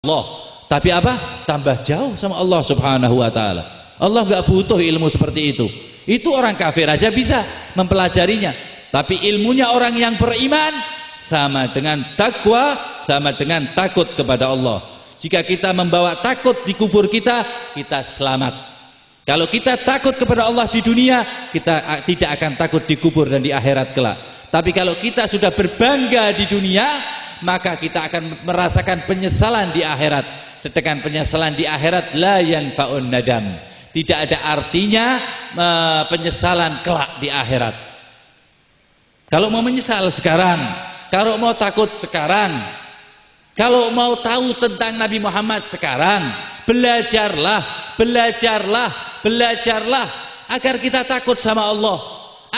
Allah. Tapi apa? Tambah jauh sama Allah subhanahu wa ta'ala. Allah gak butuh ilmu seperti itu. Itu orang kafir aja bisa mempelajarinya. Tapi ilmunya orang yang beriman sama dengan takwa, sama dengan takut kepada Allah. Jika kita membawa takut di kubur kita, kita selamat. Kalau kita takut kepada Allah di dunia, kita tidak akan takut di kubur dan di akhirat kelak. Tapi kalau kita sudah berbangga di dunia, maka kita akan merasakan penyesalan di akhirat. Sedangkan penyesalan di akhirat la yanfa'un nadam. Tidak ada artinya penyesalan kelak di akhirat. Kalau mau menyesal sekarang, kalau mau takut sekarang, kalau mau tahu tentang Nabi Muhammad sekarang, belajarlah, belajarlah, belajarlah agar kita takut sama Allah,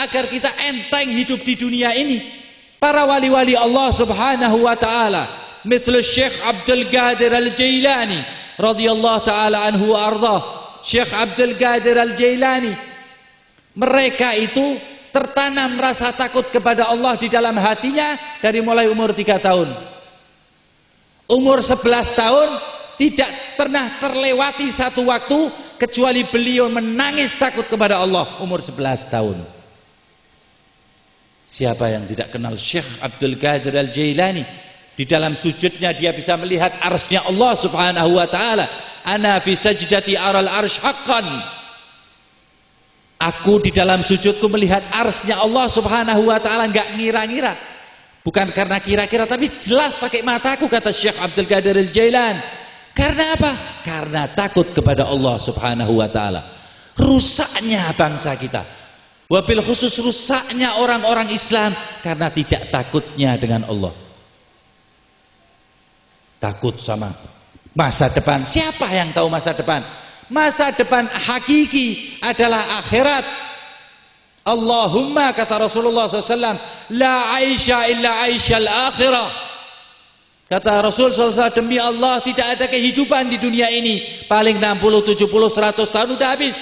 agar kita enteng hidup di dunia ini. Para wali-wali Allah subhanahu wa ta'ala, misal Syekh Abdul Qadir Al-Jailani radhiyallahu ta'ala anhu wa ardhah. Syekh Abdul Qadir Al-Jailani, mereka itu tertanam rasa takut kepada Allah di dalam hatinya dari mulai umur 3 tahun. Umur 11 tahun tidak pernah terlewati satu waktu kecuali beliau menangis takut kepada Allah. Umur 11 tahun. Siapa yang tidak kenal Syekh Abdul Qadir Al-Jailani? Di dalam sujudnya dia bisa melihat arsy-Nya Allah subhanahu wa ta'ala. Ana fi sajdati aral arsy haqqan. Aku di dalam sujudku melihat arsy-Nya Allah subhanahu wa ta'ala, enggak ngira-ngira. Bukan karena kira-kira, tapi jelas pakai mataku, kata Syekh Abdul Qadir Al-Jailani. Karena apa? Karena takut kepada Allah subhanahu wa ta'ala. Rusaknya bangsa kita, wabil khusus rusaknya orang-orang Islam karena tidak takutnya dengan Allah. Takut sama masa depan. Siapa yang tahu masa depan? Masa depan hakiki adalah akhirat. Allahumma, kata Rasulullah SAW, la aisha illa aishal akhirah. Kata Rasul SAW, demi Allah tidak ada kehidupan di dunia ini paling 60, 70, 100 tahun udah habis.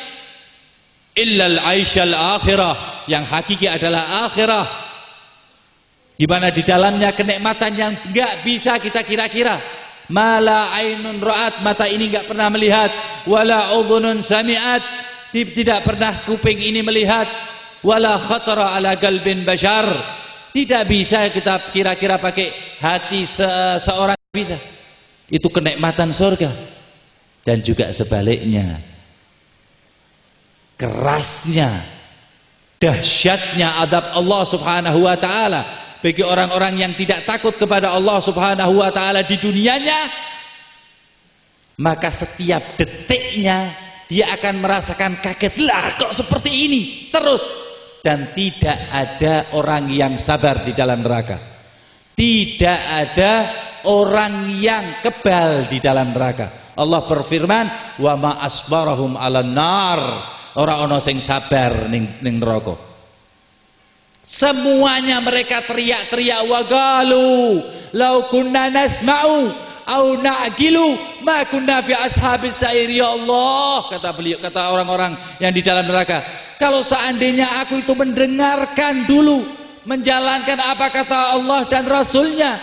Illal aishal akhirah, yang hakiki adalah akhirah, di mana di dalamnya kenikmatan yang enggak bisa kita kira-kira. Mala ainun ra'at, mata ini enggak pernah melihat, wala udhunun sami'at, tidak pernah kuping ini melihat, wala khatara ala qalbin bashar, tidak bisa kita kira-kira pakai hati seorang, bisa. Itu kenikmatan surga. Dan juga sebaliknya, kerasnya, dahsyatnya adab Allah subhanahu wa ta'ala bagi orang-orang yang tidak takut kepada Allah subhanahu wa ta'ala di dunianya. Maka setiap detiknya dia akan merasakan kaget, lah kok seperti ini terus. Dan tidak ada orang yang sabar di dalam neraka. Tidak ada orang yang kebal di dalam neraka. Allah berfirman, wa ma asbarahum 'alan nar. Ora ana sing sabar ning neraka. Semuanya mereka teriak-teriak, wa qalu law kunna nasma'u au na'qilu ma kunna fi ashabis sa'ir, ya Allah, kata beliau, kata orang-orang yang di dalam neraka, kalau seandainya aku itu mendengarkan dulu, menjalankan apa kata Allah dan Rasulnya,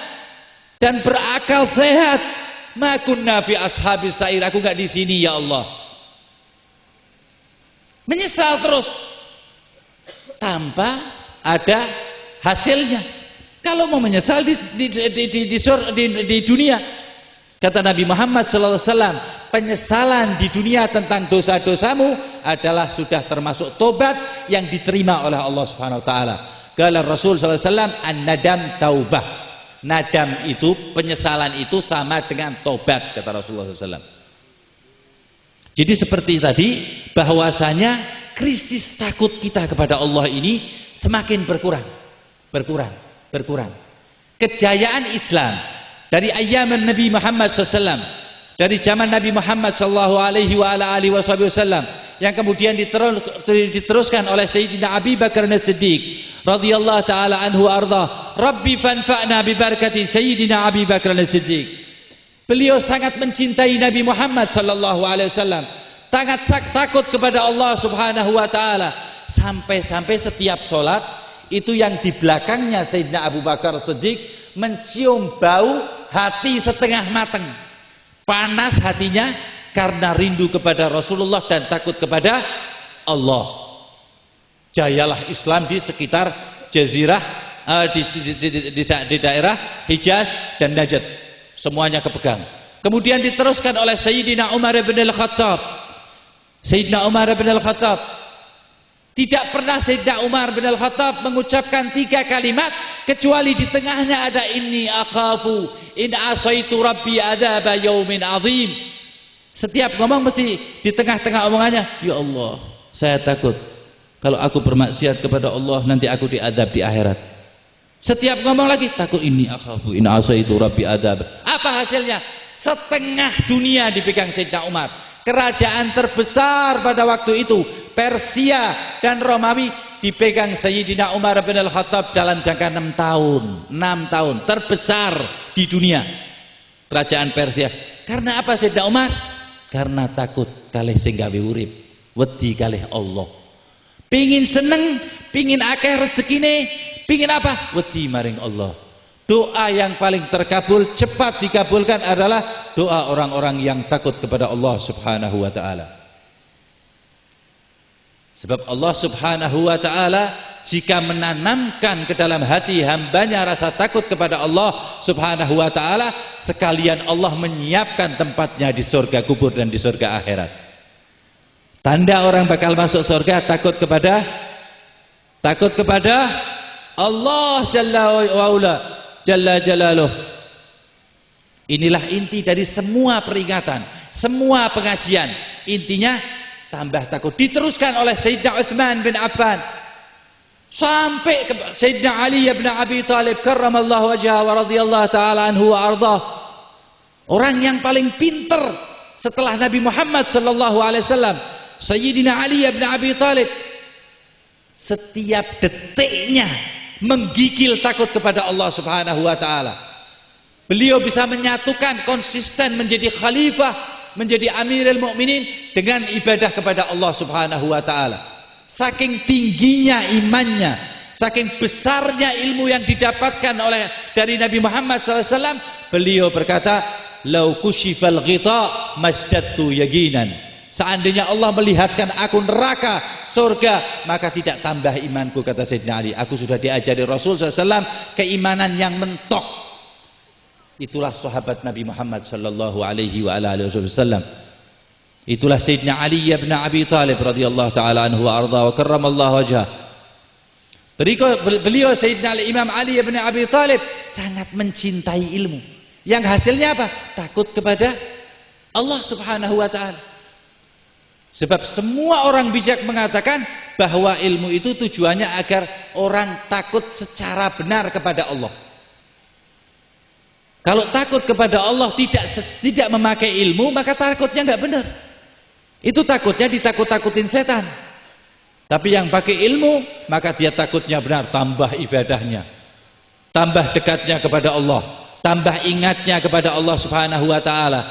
dan berakal sehat, ma kunna fi ashabis sa'ir, aku enggak di sini ya Allah. Menyesal terus tanpa ada hasilnya. Kalau mau menyesal di dunia, kata Nabi Muhammad SAW, penyesalan di dunia tentang dosa-dosamu adalah sudah termasuk tobat yang diterima oleh Allah Subhanahu Wa Taala. Kala Rasul SAW, an-nadam taubah. Nadam itu, penyesalan itu sama dengan tobat, kata Rasulullah SAW. Jadi seperti tadi, bahwasanya krisis takut kita kepada Allah ini semakin berkurang. Kejayaan Islam dari ayam Nabi Muhammad SAW, dari zaman Nabi Muhammad SAW, yang kemudian diteruskan oleh Sayyidina Abi Bakar As-Siddiq radhiyallahu taala anhu arda. Rabbi fanfa'na bi barakati Sayyidina Abi Bakar As-Siddiq. Beliau sangat mencintai Nabi Muhammad sallallahu alaihi wasallam, sangat takut kepada Allah Subhanahu wa taala, sampai-sampai setiap sholat itu yang di belakangnya Sayyidina Abu Bakar Siddiq mencium bau hati setengah mateng. panas hatinya karena rindu kepada Rasulullah dan takut kepada Allah. Jayalah Islam di sekitar jazirah, di daerah Hijaz dan Najd, semuanya kepegang. Kemudian diteruskan oleh Sayyidina Umar bin Al-Khattab. Sayyidina Umar bin Al-Khattab, tidak pernah Sayyidina Umar bin Al-Khattab mengucapkan 3 kalimat kecuali di tengahnya ada inni akhafu in asaitu rabbi adzaba yaumin azim. Setiap ngomong mesti di tengah-tengah omongannya, ya Allah, saya takut kalau aku bermaksiat kepada Allah nanti aku diadab di akhirat. Setiap ngomong lagi takut ini akhafu in asaitu rabbi adzab. Apa hasilnya? Setengah dunia dipegang Sayyidina Umar. Kerajaan terbesar pada waktu itu, Persia dan Romawi, dipegang Sayyidina Umar bin Al-Khattab dalam jangka 6 tahun. 6 tahun terbesar di dunia kerajaan Persia. Karena apa Sayyidina Umar? Karena takut kalih sing gawe urip, wedi kalih Allah. Pingin seneng, pingin akeh rezekine, pingin apa? Wedi maring Allah. Doa yang paling terkabul, cepat dikabulkan adalah doa orang-orang yang takut kepada Allah Subhanahu wa taala. Sebab Allah Subhanahu wa taala jika menanamkan ke dalam hati hambanya rasa takut kepada Allah Subhanahu wa taala, sekalian Allah menyiapkan tempatnya di surga kubur dan di surga akhirat. Tanda orang bakal masuk surga takut kepada Allah Jalla Jalaluh. Inilah inti dari semua peringatan, semua pengajian. Intinya tambah takut. Diteruskan oleh Sayyidina Utsman bin Affan sampai ke Sayyidina Ali bin Abi Thalib karramallahu wajhahu wa radhiyallahu taala anhu wa ardhah. Orang yang paling pinter setelah Nabi Muhammad sallallahu alaihi wasallam, Sayyidina Ali bin Abi Thalib, setiap detiknya menggigil takut kepada Allah Subhanahu wa taala. Beliau bisa menyatukan konsisten menjadi khalifah, menjadi Amirul Mukminin dengan ibadah kepada Allah Subhanahu wa taala. Saking tingginya imannya, saking besarnya ilmu yang didapatkan dari Nabi Muhammad SAW, beliau berkata, "Lau kushifal ghita masdattu yaqinan." Seandainya Allah melihatkan aku neraka, surga, maka tidak tambah imanku, kata Sayyidina Ali. Aku sudah diajari Rasul SAW keimanan yang mentok. Itulah sahabat Nabi Muhammad sallallahu alaihi wa alihi wasallam. Itulah Sayyidina Ali bin Abi Thalib radhiyallahu taala anhu wa arda wa karramallahu wajhah. Beliau Sayyidina Imam Ali bin Abi Thalib sangat mencintai ilmu. Yang hasilnya apa? Takut kepada Allah Subhanahu wa taala. Sebab semua orang bijak mengatakan bahwa ilmu itu tujuannya agar orang takut secara benar kepada Allah. Kalau takut kepada Allah tidak memakai ilmu, maka takutnya nggak benar. Itu takutnya ditakut-takutin setan. Tapi yang pakai ilmu, maka dia takutnya benar, tambah ibadahnya, tambah dekatnya kepada Allah, tambah ingatnya kepada Allah Subhanahu wa taala.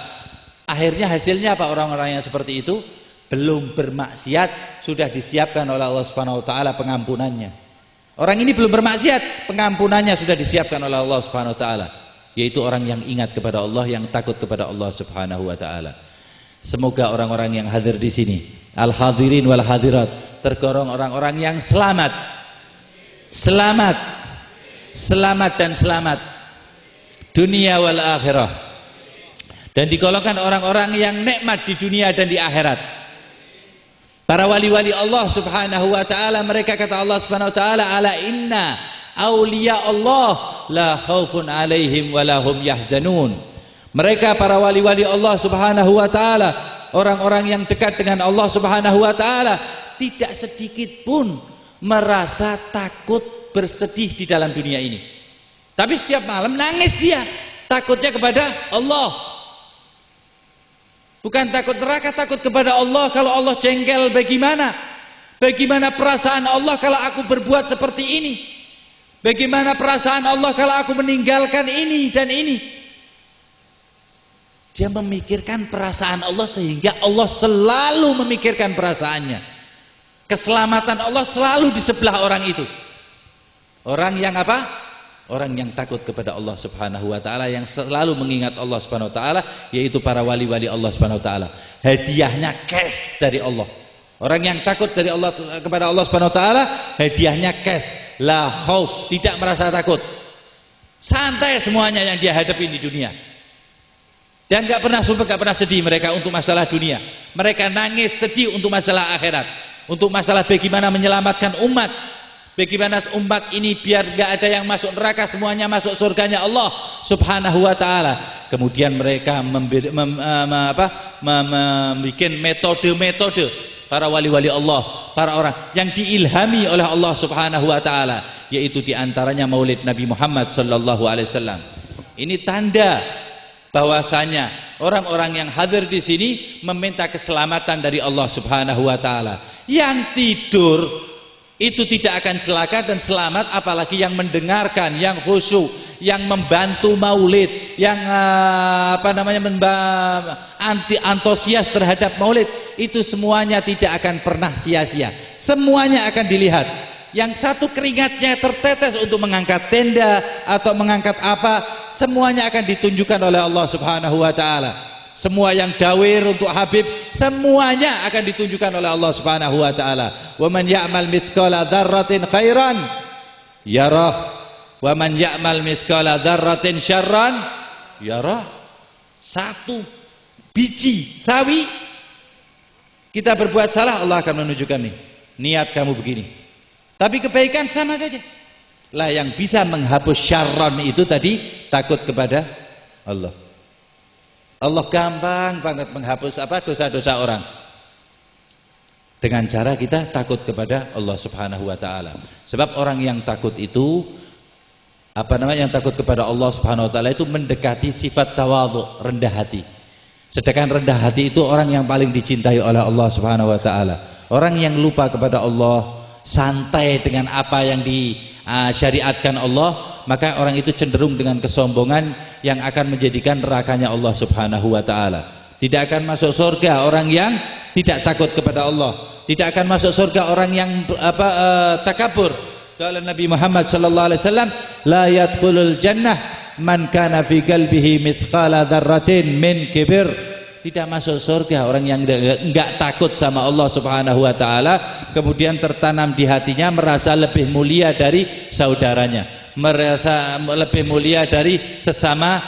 Akhirnya hasilnya apa? Orang-orang yang seperti itu belum bermaksiat sudah disiapkan oleh Allah Subhanahu wa taala pengampunannya. Orang ini belum bermaksiat, pengampunannya sudah disiapkan oleh Allah Subhanahu wa taala, yaitu orang yang ingat kepada Allah, yang takut kepada Allah Subhanahu wa taala. Semoga orang-orang yang hadir di sini, al-hadirin wal hadirat, tergolong orang-orang yang selamat. Selamat dan selamat dunia wal akhirah, dan digolongkan orang-orang yang nikmat di dunia dan di akhirat. Para wali-wali Allah Subhanahu wa taala, mereka kata Allah Subhanahu wa taala, ala inna auliya Allah la khaufun alaihim wa lahum yahzanun. Mereka para wali-wali Allah Subhanahu wa taala, orang-orang yang dekat dengan Allah Subhanahu wa taala, tidak sedikit pun merasa takut bersedih di dalam dunia ini. Tapi setiap malam nangis dia, takutnya kepada Allah. Bukan takut neraka, takut kepada Allah. Kalau Allah jengkel bagaimana? Bagaimana perasaan Allah kalau aku berbuat seperti ini? Bagaimana perasaan Allah kalau aku meninggalkan ini dan ini? Dia memikirkan perasaan Allah sehingga Allah selalu memikirkan perasaannya. Keselamatan Allah selalu di sebelah orang itu. Orang yang apa? Orang yang takut kepada Allah Subhanahu wa taala, yang selalu mengingat Allah Subhanahu wa taala, yaitu para wali-wali Allah Subhanahu wa taala. Hadiahnya cash dari Allah. Orang yang takut dari Allah kepada Allah Subhanahu wa taala, hadiahnya cash, la khauf, tidak merasa takut. Santai semuanya yang dia hadapi di dunia. Dan gak pernah sumpah, gak pernah sedih mereka untuk masalah dunia. Mereka nangis sedih untuk masalah akhirat, untuk masalah bagaimana menyelamatkan umat, bagaimana umat ini biar gak ada yang masuk neraka, semuanya masuk surganya Allah Subhanahu wa taala. Kemudian mereka membuat metode-metode para wali-wali Allah, para orang yang diilhami oleh Allah Subhanahu wa taala, yaitu diantaranya Maulid Nabi Muhammad sallallahu alaihi wasallam. Ini tanda bahwasanya orang-orang yang hadir di sini meminta keselamatan dari Allah Subhanahu wa taala. Yang tidur itu tidak akan celaka dan selamat, apalagi yang mendengarkan, yang khusyuk, yang membantu maulid, yang antusias terhadap maulid, itu semuanya tidak akan pernah sia-sia. Semuanya akan dilihat. Yang satu keringatnya tertetes untuk mengangkat tenda atau mengangkat apa, semuanya akan ditunjukkan oleh Allah Subhanahu wa taala. Semua yang dawir untuk Habib, semuanya akan ditunjukkan oleh Allah Subhanahu wa taala. Wa man ya'mal mithqala dzarratin khairan yarah, wa man ya'mal mithqala dzarratin syarran yarah. Satu biji sawi kita berbuat salah, Allah akan menunjukkan nih, niat kamu begini. Tapi kebaikan sama saja. Lah yang bisa menghapus syarran itu tadi takut kepada Allah. Allah gampang banget menghapus dosa-dosa orang dengan cara kita takut kepada Allah Subhanahu wa taala. Sebab orang yang takut itu yang takut kepada Allah Subhanahu wa taala itu mendekati sifat tawadhu, rendah hati. Sedangkan rendah hati itu orang yang paling dicintai oleh Allah Subhanahu wa taala. Orang yang lupa kepada Allah, santai dengan apa yang disyariatkan Allah, maka orang itu cenderung dengan kesombongan yang akan menjadikan nerakanya Allah Subhanahu wa taala. Tidak akan masuk surga orang yang tidak takut kepada Allah. Tidak akan masuk surga orang yang takabur. Qala Nabi Muhammad sallallahu alaihi wasallam, la yadkhulul jannah man kana fi qalbihi mithqala dzarratin min kibir. Tidak masuk surga orang yang enggak takut sama Allah Subhanahu wa taala, kemudian tertanam di hatinya merasa lebih mulia dari saudaranya, merasa lebih mulia dari sesama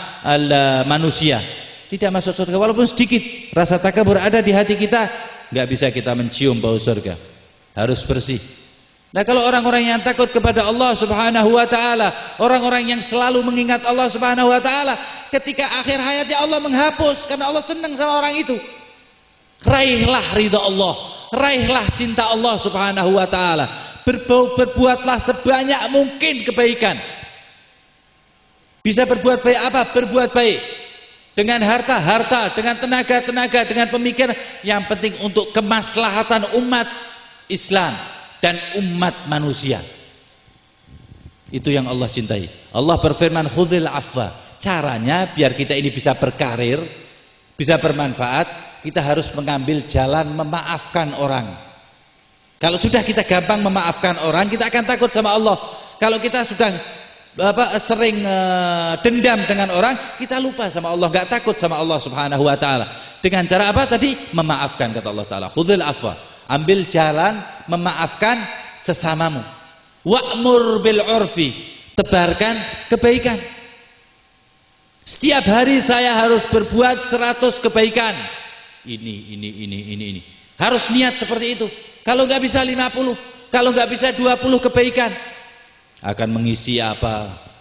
manusia. Tidak masuk surga walaupun sedikit rasa takabur ada di hati kita, enggak bisa kita mencium bau surga. Harus bersih. Nah, kalau orang-orang yang takut kepada Allah Subhanahu wa taala, orang-orang yang selalu mengingat Allah Subhanahu wa taala, ketika akhir hayatnya Allah menghapus karena Allah senang sama orang itu. Raihlah ridha Allah, raihlah cinta Allah Subhanahu wa taala. Berbuatlah sebanyak mungkin kebaikan. Bisa berbuat baik apa? Berbuat baik dengan harta, dengan tenaga, dengan pemikiran, yang penting untuk kemaslahatan umat Islam dan umat manusia. Itu yang Allah cintai. Allah berfirman, khudzil afwa. Caranya biar kita ini bisa berkarir, bisa bermanfaat, kita harus mengambil jalan memaafkan orang. Kalau sudah kita gampang memaafkan orang, kita akan takut sama Allah. Kalau kita sudah sering dendam dengan orang, kita lupa sama Allah, enggak takut sama Allah Subhanahu wa taala. Dengan cara apa tadi? Memaafkan, kata Allah taala. Khudzil afwa. Ambil jalan memaafkan sesamamu. Wa'mur bil urfi, tebarkan kebaikan. Setiap hari saya harus berbuat 100 kebaikan. Ini. Harus niat seperti itu. Kalau nggak bisa 50, kalau nggak bisa 20 kebaikan. Akan mengisi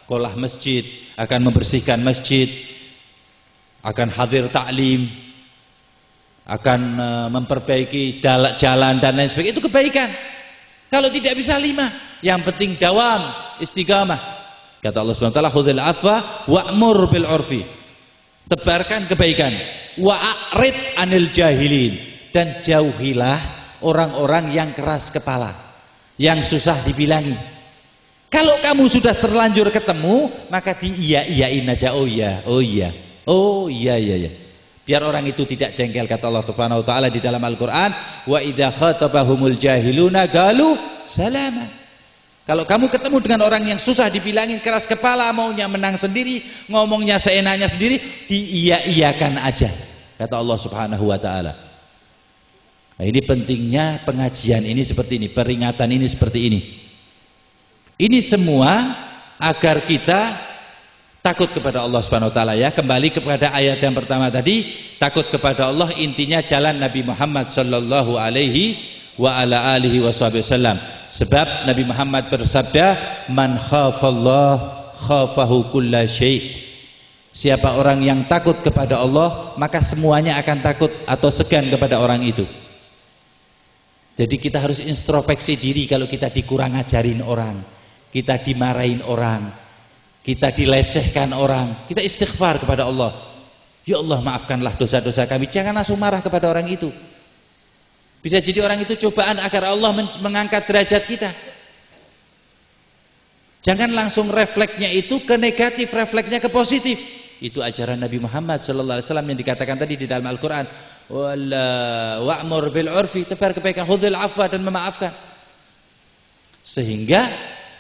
qolah masjid, akan membersihkan masjid, akan hadir taklim, akan memperbaiki jalan dan lain sebagainya. Itu kebaikan. Kalau tidak bisa 5, yang penting dawam, istiqamah. Kata Allah Subhanahu wa taala, khudzil afwa wa'mur bil urfi. Tebarkan kebaikan. Wa'rid anil jahilin, dan jauhilah orang-orang yang keras kepala, yang susah dibilangi. Kalau kamu sudah terlanjur ketemu, maka iya-iyain aja. Oh iya. Biar orang itu tidak jengkel. Kata Allah Subhanahu wa taala di dalam Al-Qur'an, wa idza khatabahumul jahiluna qalu salama. Kalau kamu ketemu dengan orang yang susah dibilangin, keras kepala, maunya menang sendiri, ngomongnya seenaknya sendiri, diiya-iyakan aja, kata Allah Subhanahu wa taala. Nah, ini pentingnya pengajian ini seperti ini, peringatan ini seperti ini. Ini semua agar kita takut kepada Allah Subhanahu wa taala ya. Kembali kepada ayat yang pertama tadi, takut kepada Allah intinya jalan Nabi Muhammad sallallahu alaihi wa ala alihi wasallam. Sebab Nabi Muhammad bersabda, man khafallah khafahu kulla syai'. Siapa orang yang takut kepada Allah, maka semuanya akan takut atau segan kepada orang itu. Jadi kita harus introspeksi diri kalau kita dikurang ajarin orang, kita dimarahin orang, kita dilecehkan orang, kita istighfar kepada Allah. Ya Allah, maafkanlah dosa-dosa kami. Jangan langsung marah kepada orang itu. Bisa jadi orang itu cobaan agar Allah mengangkat derajat kita. Jangan langsung refleksnya itu ke negatif, refleksnya ke positif. Itu ajaran Nabi Muhammad sallallahu alaihi wasallam yang dikatakan tadi di dalam Al-Qur'an, wa'mur bil 'urfi, tebar kebaikan, khudzil 'afwa, dan memaafkan. Sehingga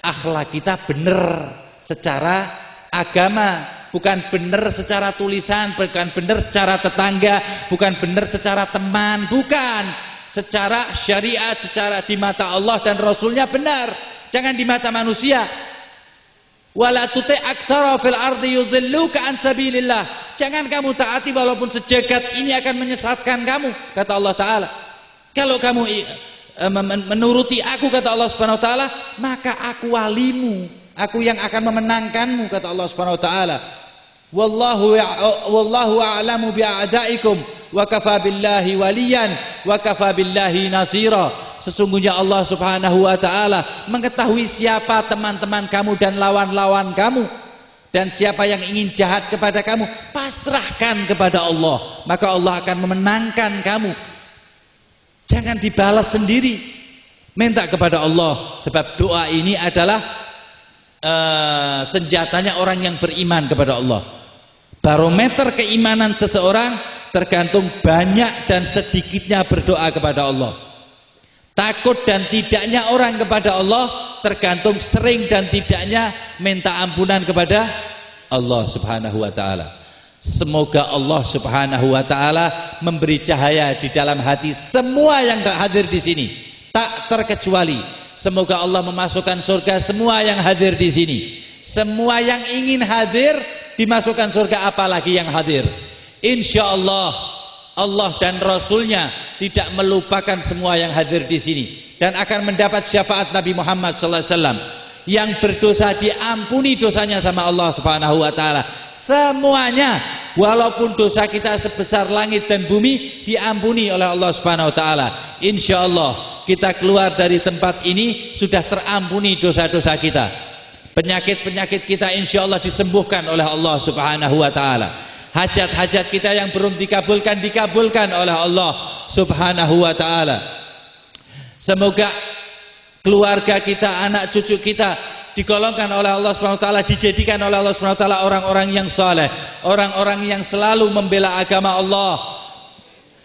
akhlak kita benar secara agama, bukan benar secara tulisan, bukan benar secara tetangga, bukan benar secara teman, bukan. Secara syariat, secara di mata Allah dan Rasulnya benar, jangan di mata manusia. Wala tuti' aktsara fil ardi yudhilluka an sabilillah. Jangan kamu taati walaupun sejagat ini akan menyesatkan kamu, kata Allah taala. Kalau kamu menuruti aku, kata Allah Subhanahu wa taala, maka aku walimu, aku yang akan memenangkanmu, kata Allah Subhanahu wa taala. Wallahu a'lamu bi'a'daikum wa kafa billahi waliyan wa kafa billahi nasira. Sesungguhnya Allah Subhanahu wa taala mengetahui siapa teman-teman kamu dan lawan-lawan kamu, dan siapa yang ingin jahat kepada kamu, pasrahkan kepada Allah, maka Allah akan memenangkan kamu. Jangan dibalas sendiri, minta kepada Allah, sebab doa ini adalah senjatanya orang yang beriman kepada Allah. Barometer keimanan seseorang tergantung banyak dan sedikitnya berdoa kepada Allah. Takut dan tidaknya orang kepada Allah tergantung sering dan tidaknya minta ampunan kepada Allah Subhanahu wa taala. Semoga Allah Subhanahu wa taala memberi cahaya di dalam hati semua yang hadir di sini, tak terkecuali. Semoga Allah memasukkan surga semua yang hadir di sini. Semua yang ingin hadir dimasukkan surga, apalagi yang hadir. Insya Allah, Allah dan Rasulnya tidak melupakan semua yang hadir di sini, dan akan mendapat syafaat Nabi Muhammad SAW. Yang berdosa diampuni dosanya sama Allah Subhanahu wa taala. Semuanya, walaupun dosa kita sebesar langit dan bumi, diampuni oleh Allah Subhanahu wa taala. Insya Allah kita keluar dari tempat ini sudah terampuni dosa-dosa kita. Penyakit-penyakit kita insya Allah disembuhkan oleh Allah Subhanahu wa taala. Hajat-hajat kita yang belum dikabulkan, dikabulkan oleh Allah Subhanahu wa taala. Semoga keluarga kita, anak cucu kita digolongkan oleh Allah Subhanahu wa taala, dijadikan oleh Allah Subhanahu wa taala orang-orang yang saleh, orang-orang yang selalu membela agama Allah,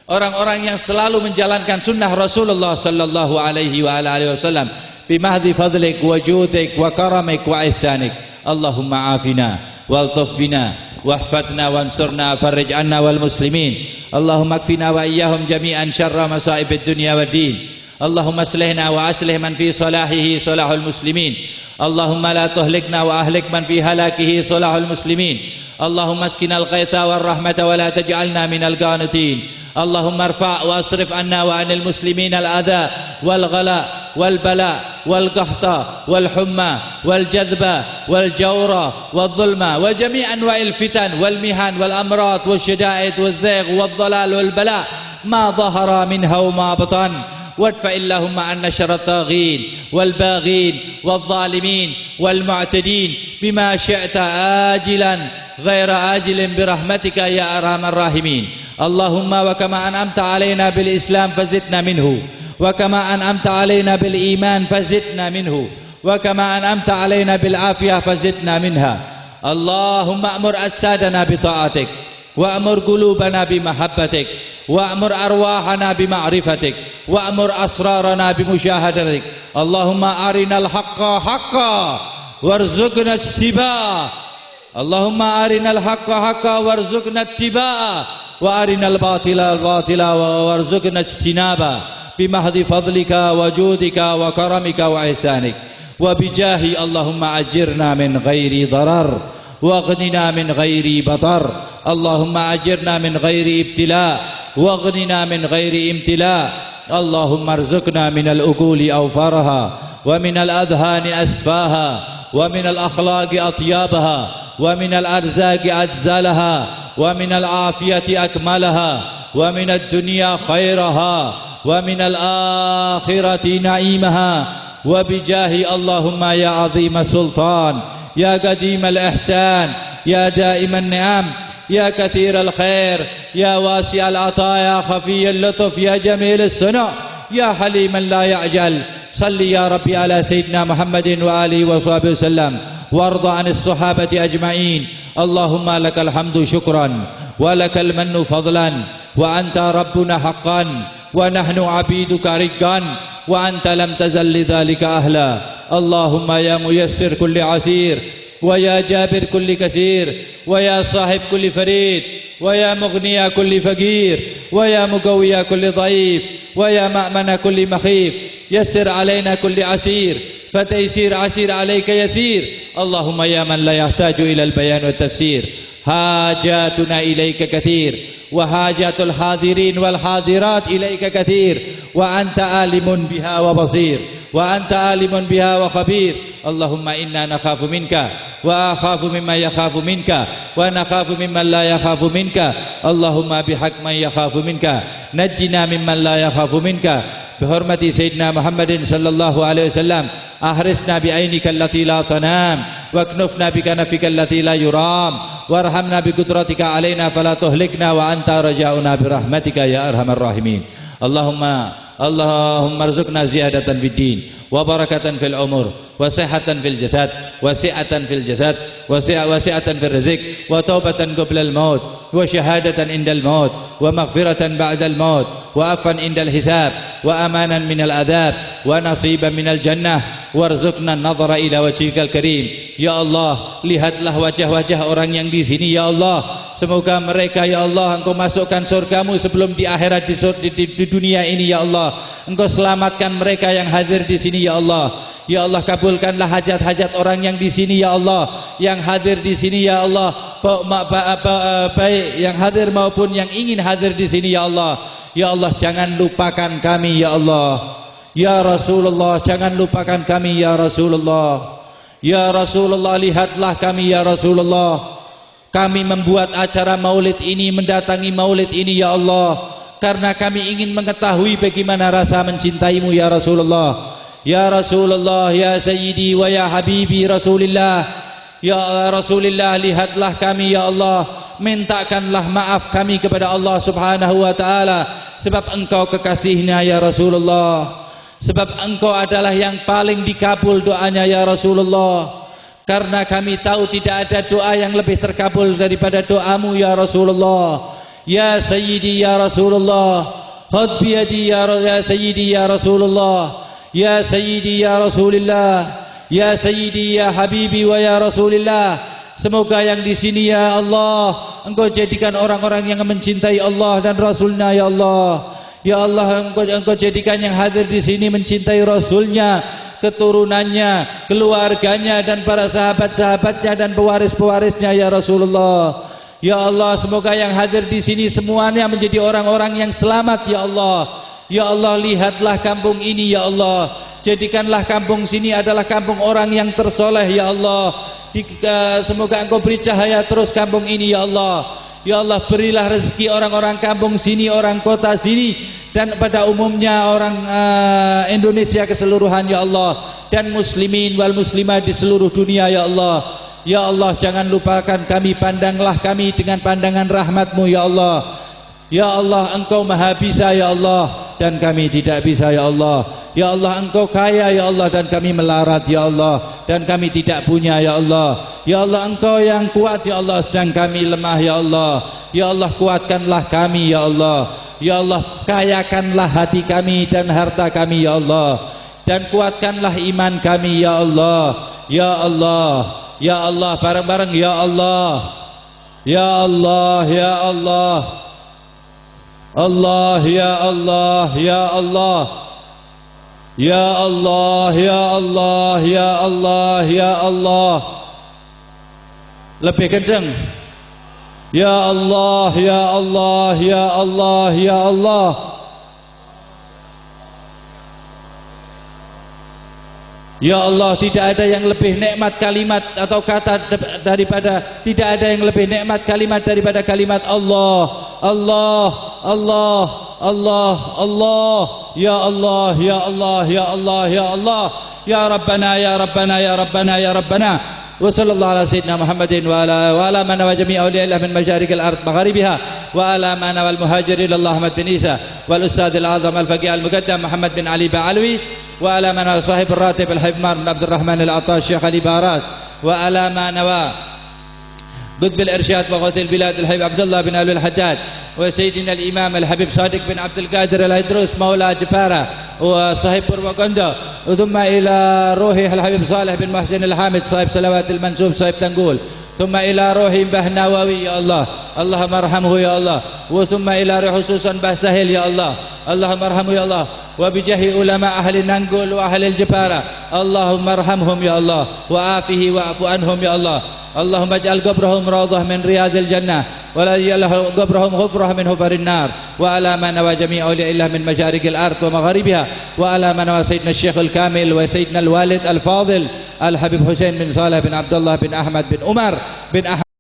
orang-orang yang selalu menjalankan sunnah Rasulullah sallallahu alaihi wa alihi wasallam. Bimahdi fadlik wa judik wa karamik wa ihsanik. Allahumma afina waltuf bina wahfadna wansurna farij anna wal muslimin. Allahumma kfina wa iyyahum jami'an syarra masaibid dunya wad din. Allahumma aslihna wa aslih man fi salahihi salahul muslimin. Allahumma la tuhlikna wa ahlik man fi halakihi salahul muslimin. Allahumma askinal ghaitha war rahmata wa la taj'alna minal qanitin. Allahumma arfa' wa asrif anna wa anil muslimin al adha wal ghala والبلاء والقحط والحمى والجذب والجور والظلم وجميع أنواع الفتن والمحن والأمراض والشدائد والزيغ والضلال والبلاء ما ظهر منها وما بطن. وادفع اللهم عنا شر الطاغين والباغين والظالمين والمعتدين بما شئت آجلا غير آجل برحمتك يا أرحم الراحمين. اللهم وكما أنعمت علينا بالإسلام فزدنا منه، وكما أنعمت علينا بالإيمان فزدنا منه، وكما أنعمت علينا بالعافية فزدنا منها. اللهم أمر أجسادنا بطاعتك wa'mur qulubana bimahabbatik, wa'mur arwahana bima'rifatik, wa'mur asrarana bimusyahadatik. Allahumma arinal haqqa haqqa warzuqna ittiba'ah. Allahumma arinal haqqa haqqa warzuqna ittiba'ah wa arinal batila batila warzuqna ijtinaba bimahdhi fadlika wa judika wa karamika wa ihsanik wa bijahi Allahumma ajirna min ghairi darar wa aghnina min ghairi batar. Allahumma ajirna min ghairi ibtila wa aghnina min ghairi imtila. Allahumma arzuqna min al-uquli awfaraha wa min al-adhani asfaha wa min al-akhlaqi atyabaha wa min al-arzaqi ajzalaha wa min al-afiyati akmalaha wa min ad-dunya khairaha wa min al-akhirati na'imaha wa bijahi Allahumma ya azim sultan ya qadim al-ihsan ya daim an-ni'am ya kathir al-khair ya wasi' al-ataya khafiy al-lutf ya jamil as-suna' ya haliman la ya'jal. Salli ya Rabbi ala Sayyidina Muhammadin wa alihi wa sahbihi wasallam warda 'anil sahabati ajma'in. Allahumma lakal hamdu syukran wa lakal mannu fadlan wa anta rabbuna haqqan wa nahnu 'abiduka riggan wa anta lam tazal lidzalika ahla. Allahumma ya muyassir kulli 'asir wa ya jabir kulli kasir wa ya sahib kulli farid wa ya mughniya kulli faqir wa ya muqawwiya kulli dhaif wa ya ma'mana kulli makhif. Yassir alaina kulli asir fataysir asir alayka yasir. Allahumma ya man la yahtaju ila al-bayan wa tafsir hajatuna ilayka kathir wa hajatul hadirin wal hadirat ilayka kathir wa anta alimun biha wa basir wa anta alimun biha wa khabir. Allahumma inna nakhafu minka wa akhafu mimma yakhafu minka wa nakhafu mimman la yakhafu minka. Allahumma bihaq man yakhafu minka najjina mimman la yakhafu minka. Bihormati Sayyidina Muhammadin sallallahu alaihi wasallam ahrisna bi'ainika allati la tanam waknufna bikanafika allati la yuram warhamna biqudratika alaina fala tuhlikna wa anta raja'una birahmatika ya arhamar rahimin. Allahumma arzuqna ziyadatan fid din wa barakatan fil umur wa sihhatan fil jasad wa si'atan fil jasad wa si'atan fil rizq wa taubatan qabla al maut wa syahadatan indal maut wa maghfiratan ba'da al maut wa afan indal hisab wa amanan minal adab wa nasiban minal jannah warzuqna an-nadhara ila wajhikal karim. Ya Allah, lihatlah wajah-wajah orang yang di sini ya Allah. Semoga mereka ya Allah Engkau masukkan surgamu sebelum di akhirat di dunia ini ya Allah. Engkau selamatkan mereka yang hadir di sini ya Allah. Ya Allah, kabulkanlah hajat-hajat orang yang di sini ya Allah, yang hadir di sini ya Allah, baik yang hadir maupun yang ingin hadir di sini ya Allah. Ya Allah, jangan lupakan kami ya Allah. Ya Rasulullah, jangan lupakan kami ya Rasulullah. Ya Rasulullah, lihatlah kami ya Rasulullah. Kami membuat acara maulid ini, mendatangi maulid ini ya Allah, karena kami ingin mengetahui bagaimana rasa mencintaimu ya Rasulullah. Ya Rasulullah, ya Sayyidi wa ya Habibi Rasulillah. Ya Rasulillah, lihatlah kami ya Allah. Mintakanlah maaf kami kepada Allah subhanahu wa ta'ala, sebab engkau kekasihnya ya Rasulullah. Sebab engkau adalah yang paling dikabul doanya ya Rasulullah. Karena kami tahu tidak ada doa yang lebih terkabul daripada doamu ya Rasulullah. Ya Sayyidi ya Rasulullah, khudh biyadi ya Sayyidi ya Rasulullah. Ya Sayyidi ya Rasulillah, ya Sayyidi ya Habibi wa ya Rasulillah. Semoga yang di sini ya Allah Engkau jadikan orang-orang yang mencintai Allah dan Rasulnya ya Allah. Ya Allah, Engkau jadikan yang hadir di sini mencintai Rasulnya, keturunannya, keluarganya dan para sahabat-sahabatnya dan pewaris-pewarisnya ya Rasulullah. Ya Allah, semoga yang hadir di sini semuanya menjadi orang-orang yang selamat ya Allah. Ya Allah, lihatlah kampung ini ya Allah. Jadikanlah kampung sini adalah kampung orang yang tersoleh ya Allah. Semoga Engkau beri cahaya terus kampung ini ya Allah. Ya Allah, berilah rezeki orang-orang kampung sini, orang kota sini, dan pada umumnya orang Indonesia keseluruhan ya Allah, dan muslimin wal muslimah di seluruh dunia ya Allah. Ya Allah, jangan lupakan kami, pandanglah kami dengan pandangan rahmat-Mu ya Allah. Ya Allah, Engkau Maha Bisa ya Allah. dan kami tidak bisa ya Allah. Ya Allah, Engkau kaya ya Allah dan kami melarat ya Allah, dan kami tidak punya ya Allah. Ya Allah, Engkau yang kuat ya Allah sedang kami lemah ya Allah. Ya Allah, kuatkanlah kami ya Allah. Ya Allah, kayakanlah hati kami dan harta kami ya Allah, dan kuatkanlah iman kami ya Allah. Ya Allah, ya Allah, bareng-bareng ya Allah. Ya Allah, ya Allah. Allah, ya Allah, ya Allah. Ya Allah, ya Allah, ya Allah, ya Allah. Lebih kencang. Ya Allah, ya Allah, ya Allah, ya Allah. Ya Allah, tidak ada yang lebih nikmat kalimat atau kata daripada, tidak ada yang lebih nikmat kalimat daripada kalimat Allah. Allah, Allah, Allah, Allah. Ya Allah, ya Allah, ya Allah, ya Allah. Ya Rabbana, ya Rabbana, ya Rabbana, ya Rabbana. Wa sallallahu ala sayyidina Muhammadin wa ala man wa jami' awliya'illah min masharikil ard magharibiha wa ala man wal muhajirin Allah Ahmad bin Isa wal ustadz al-azam al-faqih al-muqaddam Muhammad bin Ali Ba'alwi wa ala man sahib ar-ratib al-hibmar bin Abdul Rahman al-Atta Syekh Ali Baras wa ala man wa قطب الإرشاد وغوث البلاد الحبيب عبد الله بن أبي الحداد وسيدنا الإمام الحبيب صادق بن عبد القادر الهيدروس مولى جبارة وصاحب بورباغوندا، ثم إلى روحه الحبيب صالح بن محسن الحامد صاحب صلوات المنسوب صاحب تنقول، ثم إلى روح به نووي يا الله اللهم ارحمه يا الله، وثم إلى روح خصوصا به سهل يا الله اللهم ارحمه يا الله، وبجاه علماء أهل ننقل وأهل الجبارة اللهم ارحمهم يا الله وآفه واعف عنهم يا الله. اللهم اجعل قبرهم روضة من رياض الجنة ولا يجعل قبرهم غفرة من حفر النار. وعلى من وجميع أولياء الله من مشارق الأرض ومغاربها، وعلى من وسيدنا الشيخ الكامل وسيدنا الوالد الفاضل الحبيب حسين بن صالح بن عبد الله بن أحمد بن عمر بن أحمد